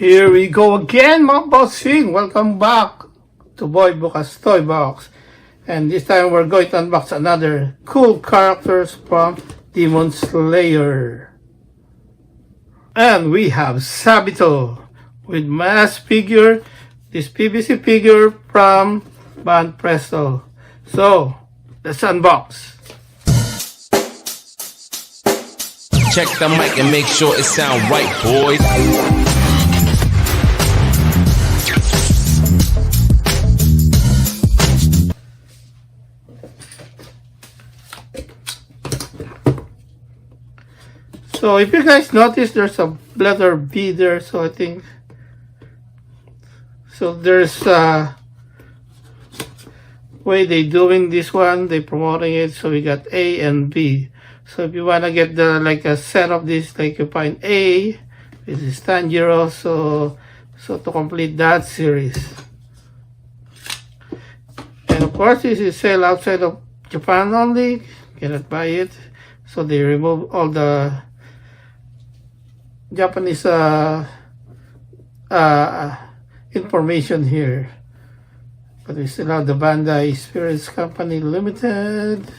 Here we go again, mga bossing! Welcome back to Boy Bukas Toy Box. And this time we're going to unbox another cool characters from Demon Slayer. And we have Sabito with mask figure, this PVC figure from Banpresto. So, let's unbox. Check the mic and make sure it sound right, boys. So if you guys notice, there's a letter B there, so I think so there's a way they doing this one, they promoting it, so we got A and B. So if you want to get the like a set of this, like you find A, this is Tanjiro, so to complete that series. And of course this is sale outside of Japan only, cannot buy it, so they remove all the Japanese information here, but we still have the Bandai Spirits Company Limited,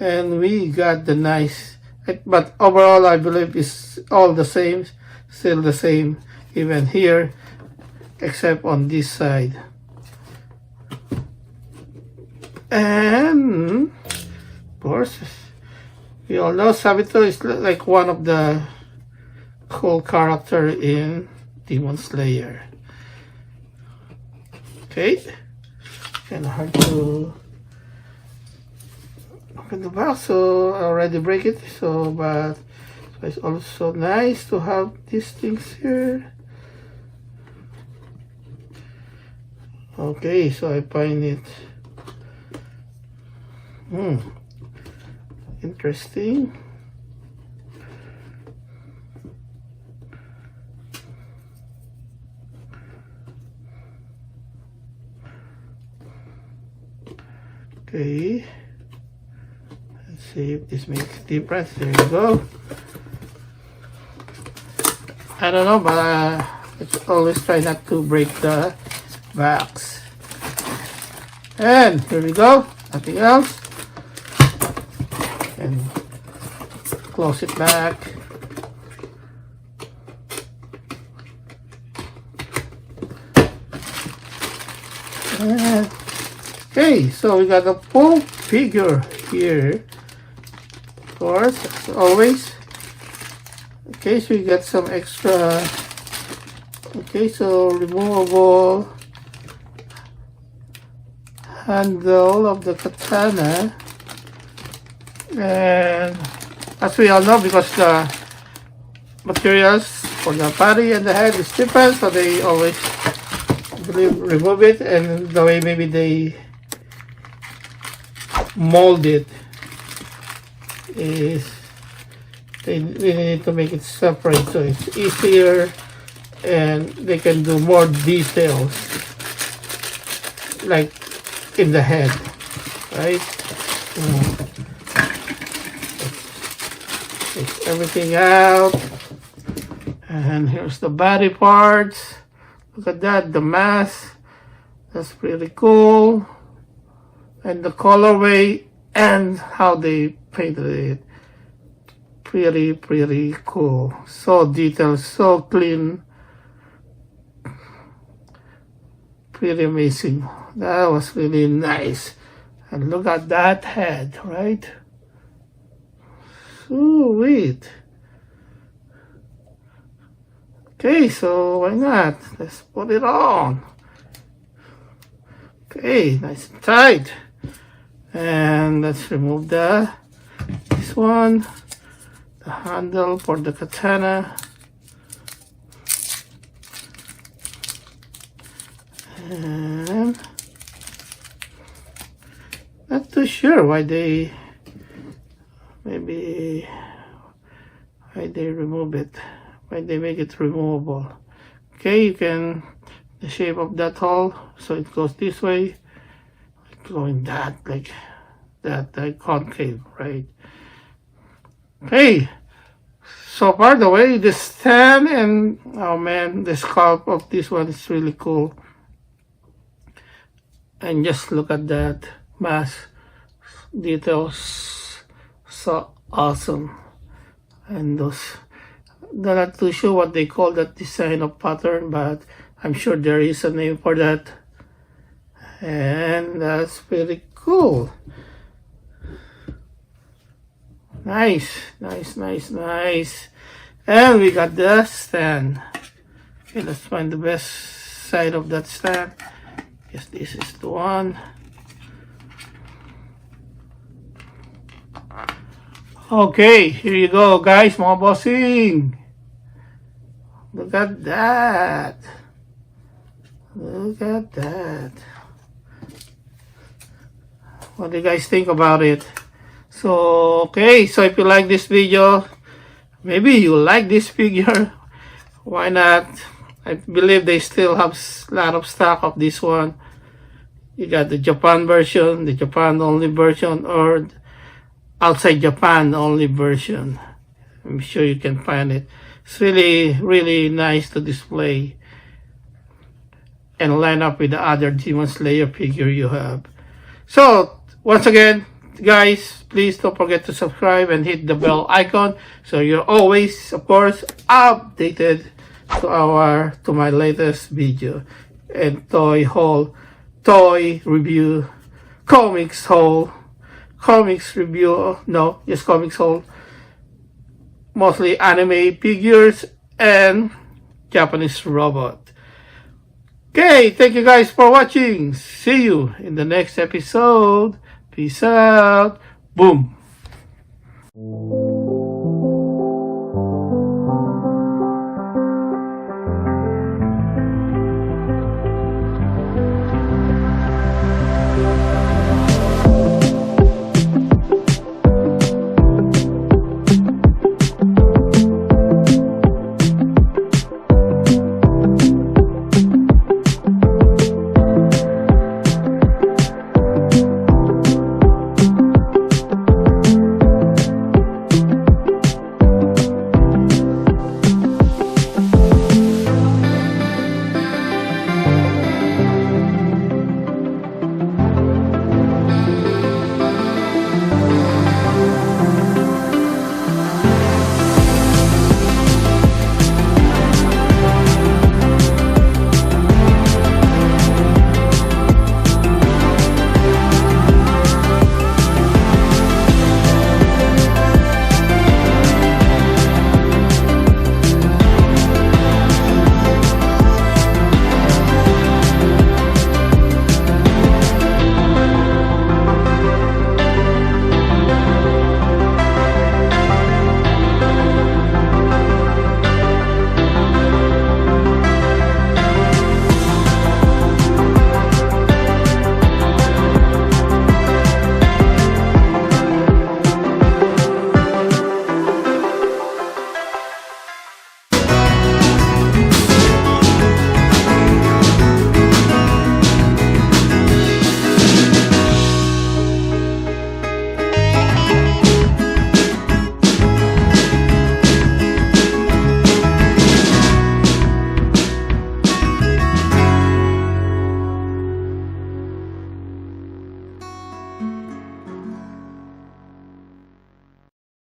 and we got the nice, but overall I believe it's all the same, still the same, even here, except on this side. And of course, we all know Sabito is like one of the cool character in Demon Slayer. Okay, kind of hard to open the box, so I already break it. But it's also nice to have these things here. Okay, so I find it interesting. Okay, let's see if this makes a difference. There you go. I don't know, but let's always try not to break the box. And here we go, nothing else. And close it back. And okay, so we got a full figure here, of course, as always. Okay, so you got some extra. Okay, so removable handle of the katana, and as we all know, because the materials for the body and the head is different, so they always remove it, and the way maybe they mold it is we need to make it separate so it's easier and they can do more details like in the head, right? Take everything out, and here's the body parts. Look at that, the mask, that's pretty cool. And the colorway and how they painted it, pretty cool. So detailed, so clean, pretty amazing. That was really nice. And look at that head, right? Sweet. Okay, so why not? Let's put it on. Okay, nice and tight. And let's remove this one, the handle for the katana. And not too sure why they remove it, why they make it removable. Okay, you can the shape of that hole, so it goes this way, going that like that concave, right? Okay, So far, the way the stand and, oh man, the sculpt of this one is really cool. And just look at that mask details, so awesome. And those, I'm not too sure what they call that design of pattern, but I'm sure there is a name for that. And that's pretty cool. Nice. And we got the stand. Okay, let's find the best side of that stand. Yes, this is the one. Okay, here you go, guys, mga bossing. Look at that. Look at that. What do you guys think about it? So, okay, so if you like this video, maybe you like this figure, why not? I believe they still have a lot of stock of this one. You got the Japan version, the Japan only version, or outside Japan only version. I'm sure you can find it. It's really nice to display and line up with the other Demon Slayer figure you have. So, once again, guys, please don't forget to subscribe and hit the bell icon so you're always, of course, updated to my latest video and toy review, comics review, no, just comics haul, mostly anime figures and Japanese robot. Okay, thank you guys for watching. See you in the next episode. Peace out. Boom.